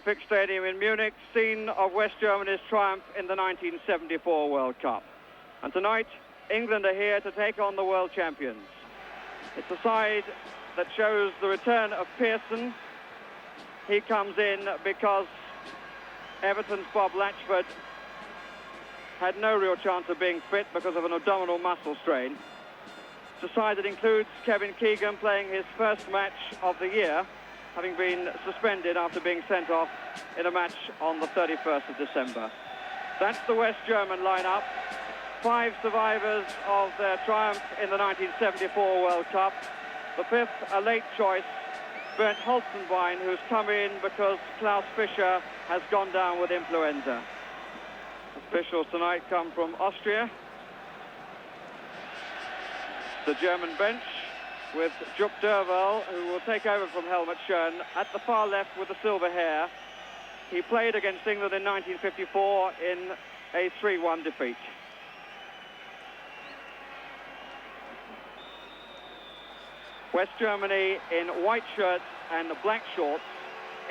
Olympic Stadium in Munich, scene of West Germany's triumph in the 1974 World Cup. And tonight, England are here to take on the world champions. It's a side that shows the return of Pearson. He comes in because Everton's Bob Latchford had no real chance of being fit because of an abdominal muscle strain. It's a side that includes Kevin Keegan playing his first match of the year, having been suspended after being sent off in a match on the 31st of December. That's the West German lineup. 5 survivors of their triumph in the 1974 World Cup. The 5th, a late choice, Bernd Holzenbein, who's come in because Klaus Fischer has gone down with influenza. Officials tonight come from Austria. The German bench with Jupp Derwall, who will take over from Helmut Schön, at the far left with the silver hair. He played against England in 1954 in a 3-1 defeat. West Germany in white shirts and black shorts.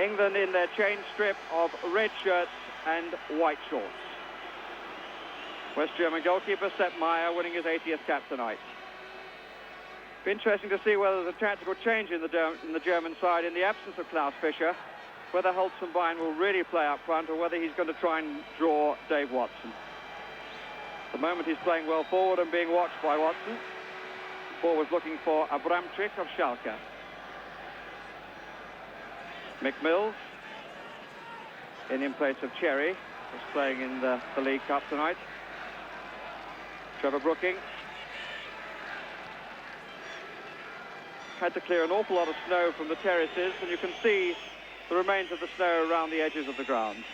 England in their change strip of red shirts and white shorts. West German goalkeeper Sepp Maier winning his 80th cap tonight. Be interesting to see whether there's a tactical change in the German side in the absence of Klaus Fischer, whether Holzenbein will really play up front or whether he's going to try and draw Dave Watson. At the moment he's playing well forward and being watched by Watson. Forwards looking for Abramczyk of Schalke. Mick Mills in place of Cherry, who's playing in the League Cup tonight. Trevor Brooking had to clear an awful lot of snow from the terraces, and you can see the remains of the snow around the edges of the ground.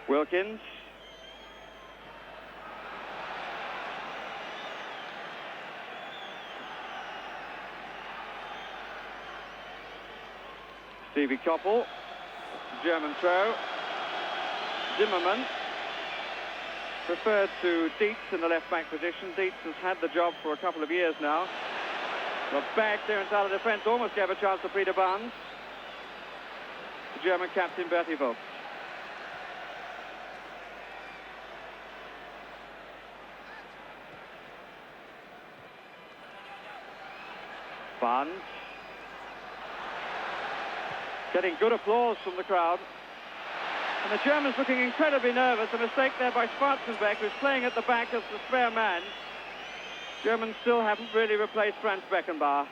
Wilkins. Stevie Koppel, German throw. Zimmerman, preferred to Dietz in the left-back position. Dietz has had the job for a couple of years now. The bad clearance out of defence almost gave a chance to Peter Barnes. The German captain, Bertie Vogts. Barnes. Getting good applause from the crowd. And the Germans looking incredibly nervous. A mistake there by Schwarzenbeck, who's playing at the back as the spare man. Germans still haven't really replaced Franz Beckenbauer.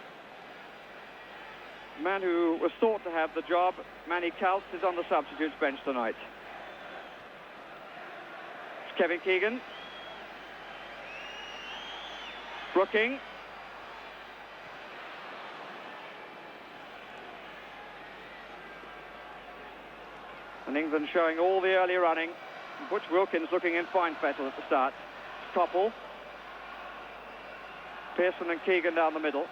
The man who was thought to have the job, Manny Kaltz, is on the substitutes bench tonight. It's Kevin Keegan. Brooking. And England showing all the early running. Butch Wilkins looking in fine fettle at the start. Koppel. Pearson and Keegan down the middle.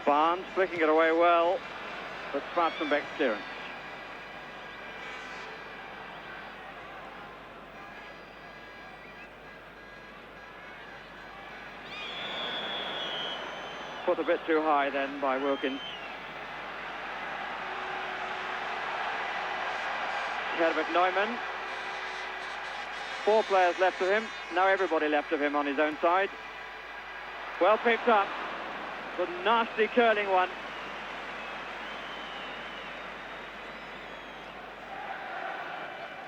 Barnes flicking it away well, but Schwarzenbeck's clearance. Put a bit too high then by Wilkins. Herbert Neumann. 4 players left of him. Now everybody left of him on his own side. Well picked up. The nasty curling one.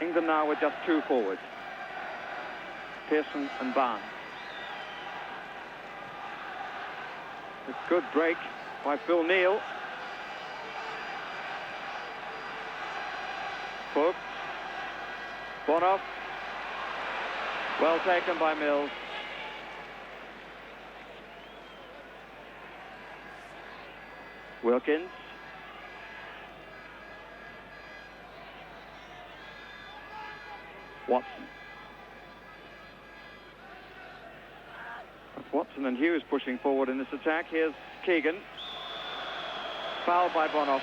England now with just 2 forwards. Pearson and Barnes. A good break by Phil Neal. Fuchs. Bonoff. Well taken by Mills. Wilkins. Watson. Watson and Hughes pushing forward in this attack. Here's Keegan. Fouled by Bonoff.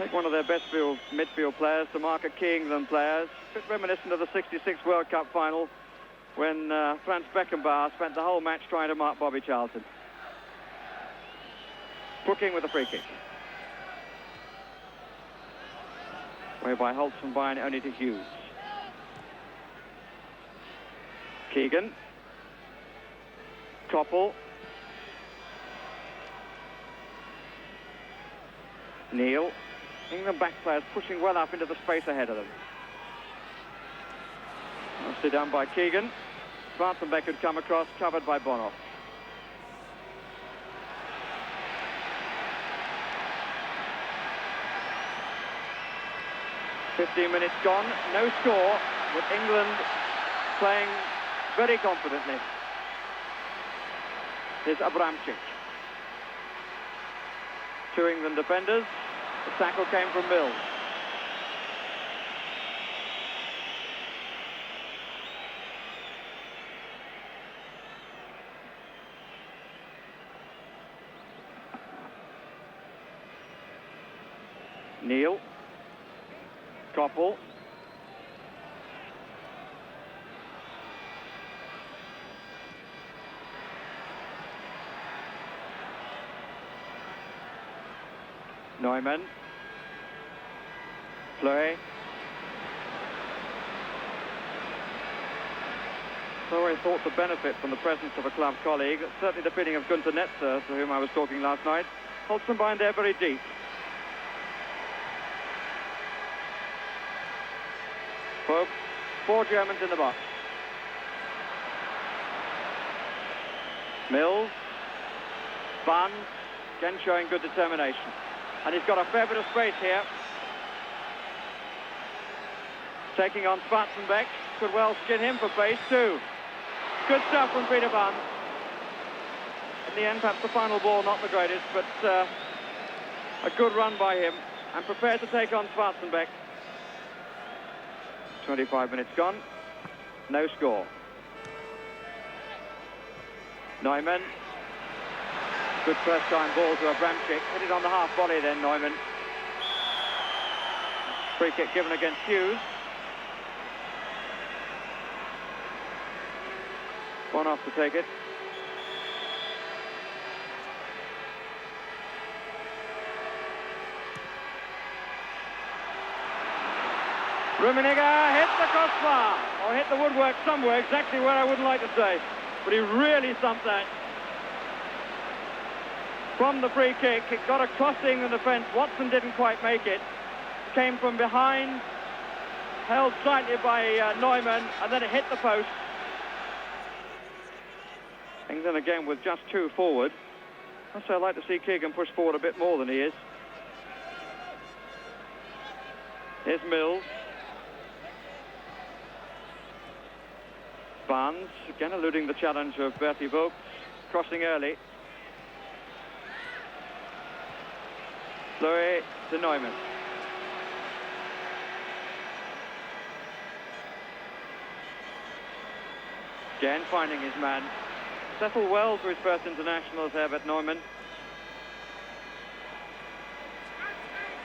Take one of their best midfield players to mark a key England players. A bit reminiscent of the '66 World Cup final when Franz Beckenbauer spent the whole match trying to mark Bobby Charlton. Brooking with a free kick. Away by Holzenbein, only to Hughes. Keegan. Koppel. Neal. England back players pushing well up into the space ahead of them. Nicely done by Keegan. Schwarzenbeck had come across, covered by Bonoff. "15 minutes gone, no score, with England playing very confidently. Here's Abramczyk. Two England defenders. The tackle came from Mills. Neal. Koppel. Neumann. Fleury. So I thought to benefit from the presence of a club colleague. Certainly the feeling of Günther Netzer, to whom I was talking last night. Holzenbein there very deep. Four Germans in the box. Mills. Barnes, again showing good determination. And he's got a fair bit of space here. Taking on Schwarzenbeck. Could well skin him for pace too. Good stuff from Peter Barnes. In the end, perhaps the final ball not the greatest, but a good run by him. And prepared to take on Schwarzenbeck. 25 minutes gone. No score. Neumann. Good first-time ball to Abramczyk. Hit it on the half volley then, Neumann. Free kick given against Hughes. One off to take it. Rummenigge hit the crossbar, or hit the woodwork somewhere, exactly where I wouldn't like to say. But he really thumped that. From the free kick, it got a crossing in the fence. Watson didn't quite make it. Came from behind, held slightly by Neumann, and then it hit the post. England again with just two forward. Also, I'd like to see Keegan push forward a bit more than he is. Here's Mills. Barnes, again eluding the challenge of Bertie Vogts, crossing early. Fleury to Neumann. Again finding his man. Settled well for his first international as Herbert Neumann.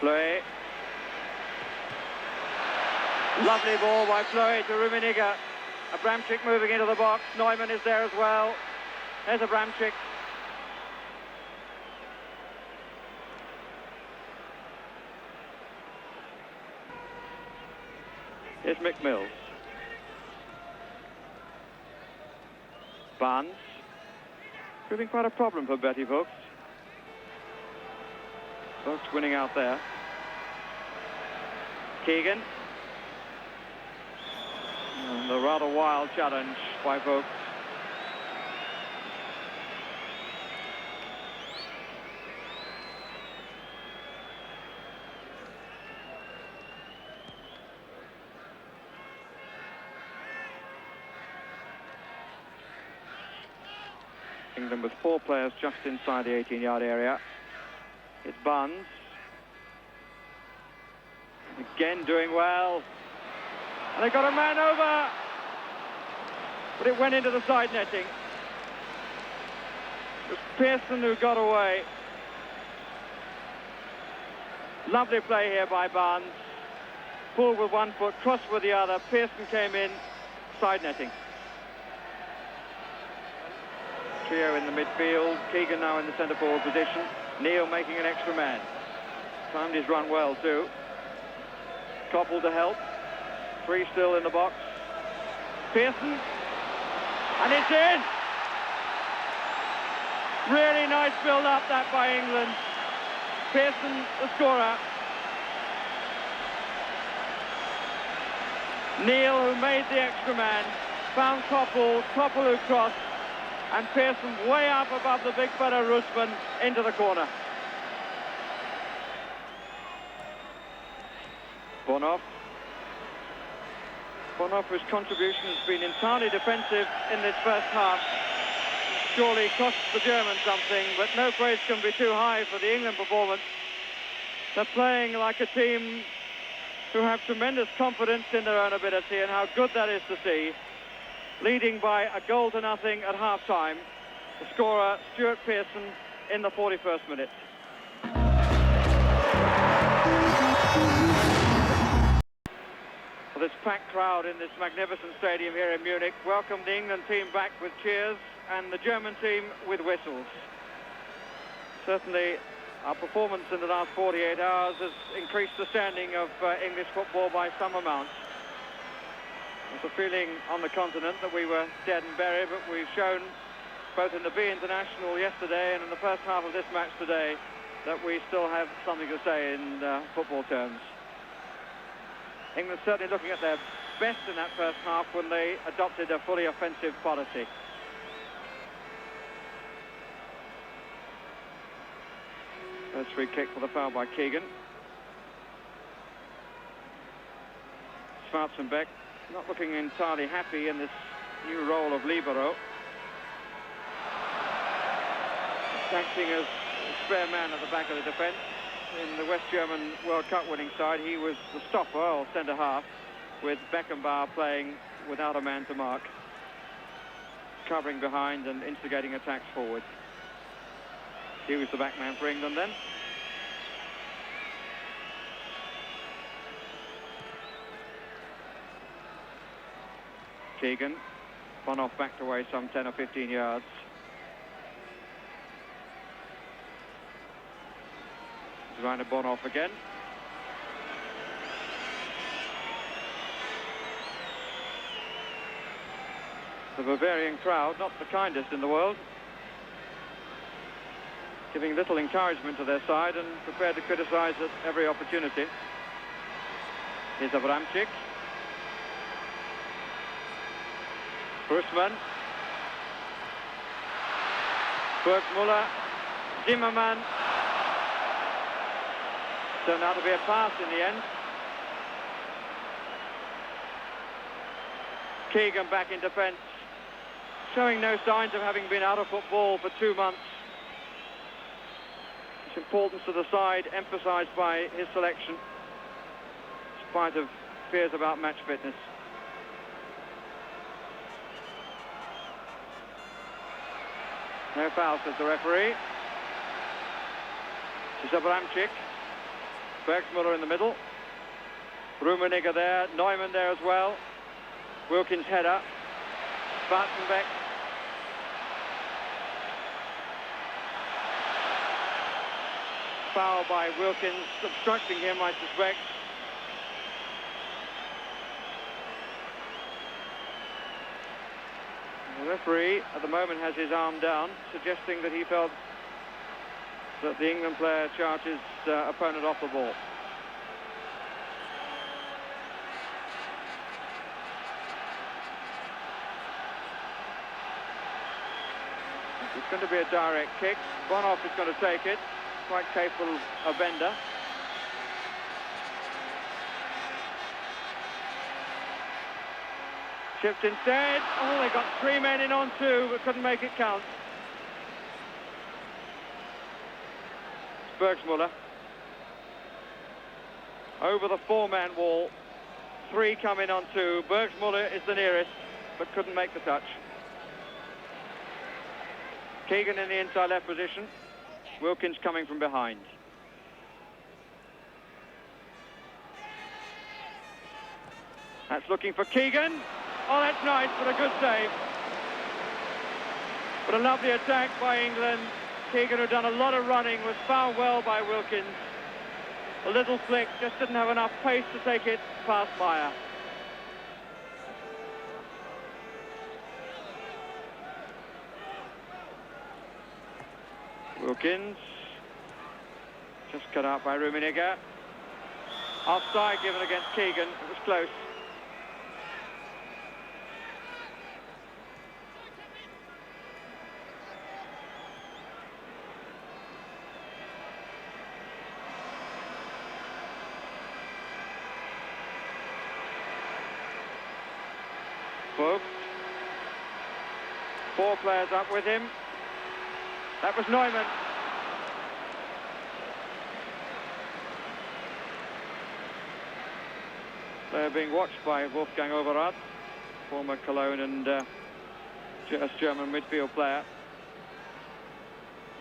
Fleury. Lovely ball by Fleury to Rummenigge. Abramczyk moving into the box. Neumann is there as well. There's Abramczyk. Here's Mick Mills. Barnes. Proving quite a problem for Bertie Vogts. Vogts winning out there. Keegan. And a rather wild challenge by Vogts. England with four players just inside the 18-yard area. It's Barnes. Again doing well. And they got a man over. But it went into the side netting. It was Pearson who got away. Lovely play here by Barnes. Pulled with one foot, crossed with the other. Pearson came in, side netting. Trio in the midfield. Keegan now in the centre forward position. Neil making an extra man. Timed his run well too. Koppel to help. Three still in the box. Pearson. And it's in! Really nice build-up that by England. Pearson, the scorer. Neil, who made the extra man, found Koppel who crossed, and Pearson way up above the big fella Rusman into the corner. Bonhoff, whose contribution has been entirely defensive in this first half, surely costs the Germans something, but no praise can be too high for the England performance. They're playing like a team who have tremendous confidence in their own ability, and how good that is to see. Leading by a goal to nothing at half-time. The scorer, Stuart Pearson, in the 41st minute. Well, this packed crowd in this magnificent stadium here in Munich welcomed the England team back with cheers and the German team with whistles. Certainly, our performance in the last 48 hours has increased the standing of English football by some amount. There's a feeling on the continent that we were dead and buried, but we've shown both in the B International yesterday and in the first half of this match today that we still have something to say in football terms. England certainly looking at their best in that first half when they adopted a fully offensive policy. First free kick for the foul by Keegan. Schwarzenbeck not looking entirely happy in this new role of libero. Acting as a spare man at the back of the defence. In the West German World Cup winning side, he was the stopper or centre-half, with Beckenbauer playing without a man to mark, covering behind and instigating attacks forward. He was the back man for England then. Keegan, Bonhoff backed away some 10 or 15 yards. Rainer Bonhoff again. The Bavarian crowd, not the kindest in the world, giving little encouragement to their side and prepared to criticise at every opportunity. Here's Abramczyk. Brusman. Burgmuller. Zimmermann. Turned out to be a pass in the end. Keegan back in defence, showing no signs of having been out of football for 2 months. His importance to the side emphasised by his selection, in spite of fears about match fitness. No foul, says the referee. This is Abramczyk. Bergsmuller in the middle. Rummenigge there, Neumann there as well. Wilkins header. Schwarzenbeck. Foul by Wilkins, obstructing him, I suspect. The referee at the moment has his arm down, suggesting that he felt that the England player charges opponent off the ball. It's going to be a direct kick. Bonhoff is going to take it. Quite capable of Bender. Chipped instead. Oh, they got 3 men in on 2, but couldn't make it count. Bergsmuller. Over the 4-man wall. 3 come in on 2. Bergsmuller is the nearest, but couldn't make the touch. Keegan in the inside left position. Wilkins coming from behind. That's looking for Keegan. Oh, that's nice, but a good save. But a lovely attack by England. Keegan, who'd done a lot of running, was found well by Wilkins. A little flick, just didn't have enough pace to take it past Meyer. Wilkins, just cut out by Rummenigge. Offside given against Keegan, it was close. Vogt. 4 players up with him. That was Neumann. They're being watched by Wolfgang Overath, former Cologne and German midfield player.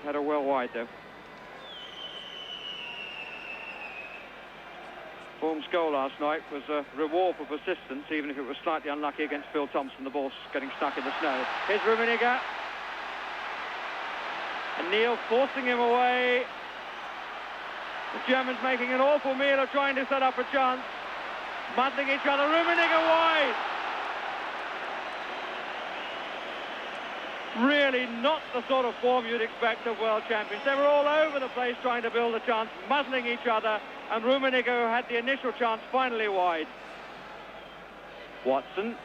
Had a well wide though. Form's goal last night was a reward for persistence, even if it was slightly unlucky against Phil Thompson, the ball getting stuck in the snow. Here's Rummenigge. And Neil forcing him away. The Germans making an awful meal of trying to set up a chance. Muddling each other. Rummenigge wide. Really not the sort of form you'd expect of world champions. They were all over the place trying to build a chance, muddling each other. And Rummenigge, who had the initial chance, finally wide. Watson.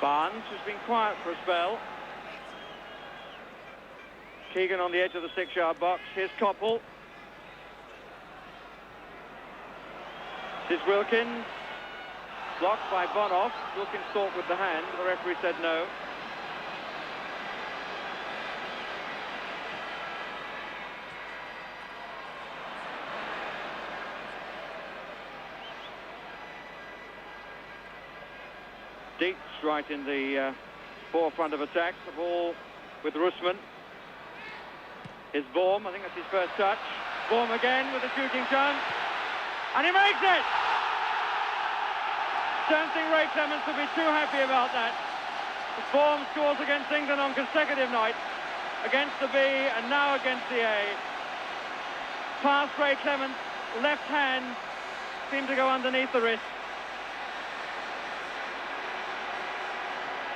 Barnes, who's been quiet for a spell. Keegan on the edge of the 6-yard box. Here's Koppel. This is Wilkins. Blocked by Bonhoff. Wilkins thought with the hand. The referee said no. Dietz right in the forefront of attack. The ball with Russman. Here's Vorm. I think that's his first touch. Vorm again with a shooting chance. And he makes it! Don't think Ray Clements will be too happy about that. Vorm scores against England on consecutive nights. Against the B and now against the A. Past Ray Clements, left hand seemed to go underneath the wrist.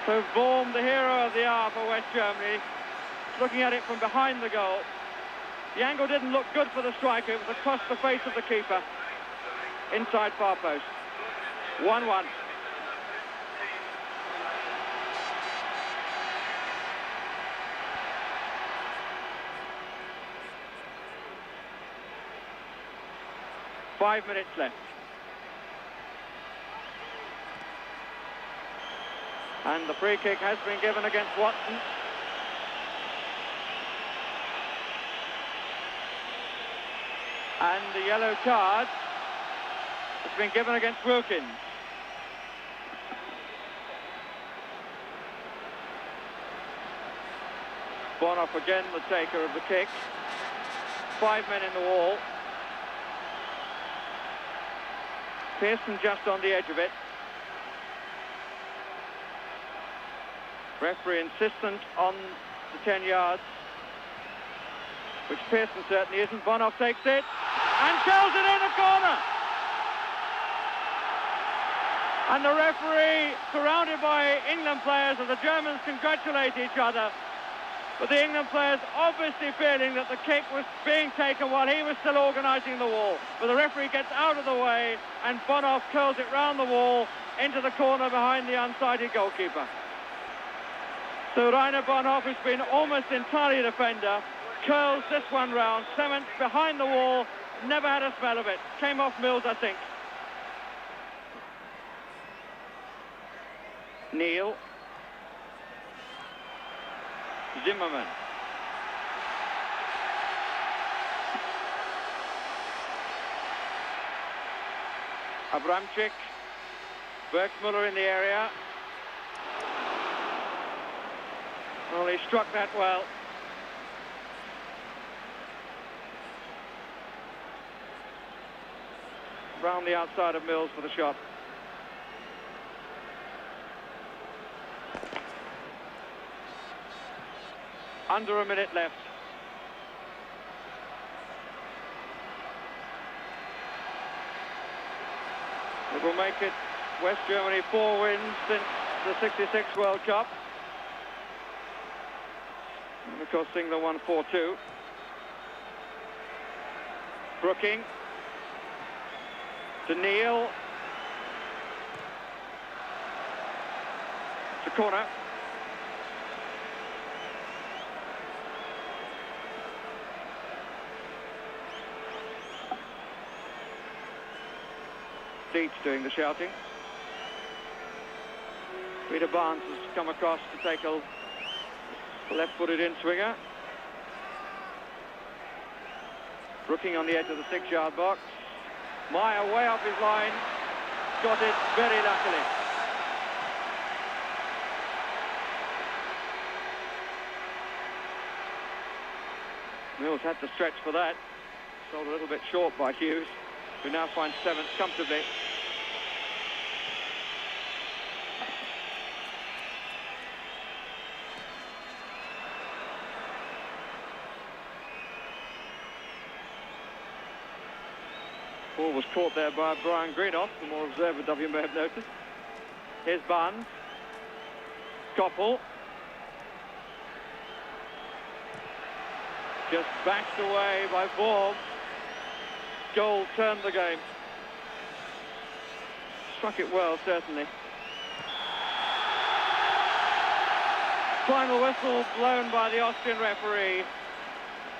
So Vorm, the hero of the hour for West Germany, looking at it from behind the goal. The angle didn't look good for the striker. It was across the face of the keeper. Inside far post. 1-1. Five minutes left. And the free kick has been given against Watson. And the yellow card has been given against Wilkins. Bonhoff again the taker of the kick. 5 men in the wall. Pearson just on the edge of it. Referee insistent on the 10 yards, which Pearson certainly isn't. Bonhoff takes it and shells it in the corner. And the referee, surrounded by England players, and the Germans congratulate each other. But the England players obviously feeling that the kick was being taken while he was still organising the wall. But the referee gets out of the way and Bonhoff curls it round the wall into the corner behind the unsighted goalkeeper. So Rainer Bonhoff, who's been almost entirely a defender, curls this one round. Clements behind the wall, never had a smell of it. Came off Mills, I think. Neil. Zimmerman. Abramczyk. Bergsmuller in the area. Well, he struck that well. round the outside of Mills for the shot. Under a minute left. It will make it West Germany 4 wins since the '66 World Cup. And of course England won 4-2. Brooking to Neil. It's a corner. Deeds doing the shouting. Peter Barnes has come across to take a left-footed in-swinger. Brooking on the edge of the 6-yard box. Meyer way off his line. Got it very luckily. Mills had to stretch for that. Sold a little bit short by Hughes, who now finds 7th comfortably. Ball was caught there by Brian Greenough, the more observant of you may have noticed. Here's Barnes. Koppel. Just bashed away by Vorm. Goal turned the game. Struck it well, certainly. Final whistle blown by the Austrian referee,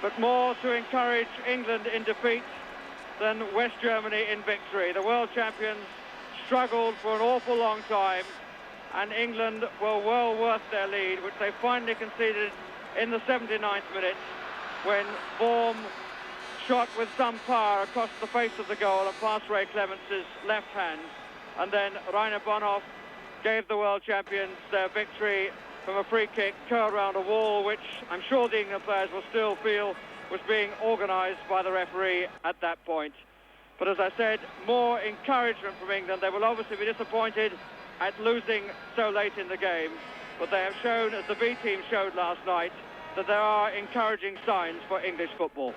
but more to encourage England in defeat than West Germany in victory. The world champions struggled for an awful long time, and England were well worth their lead, which they finally conceded in the 79th minute when Vorm shot with some power across the face of the goal and past Ray Clemence's left hand, and then Rainer Bonhoff gave the world champions their victory from a free kick curled around a wall, which I'm sure the England players will still feel was being organised by the referee at that point. But as I said, more encouragement from England. They will obviously be disappointed at losing so late in the game, but they have shown, as the B team showed last night, that there are encouraging signs for English football.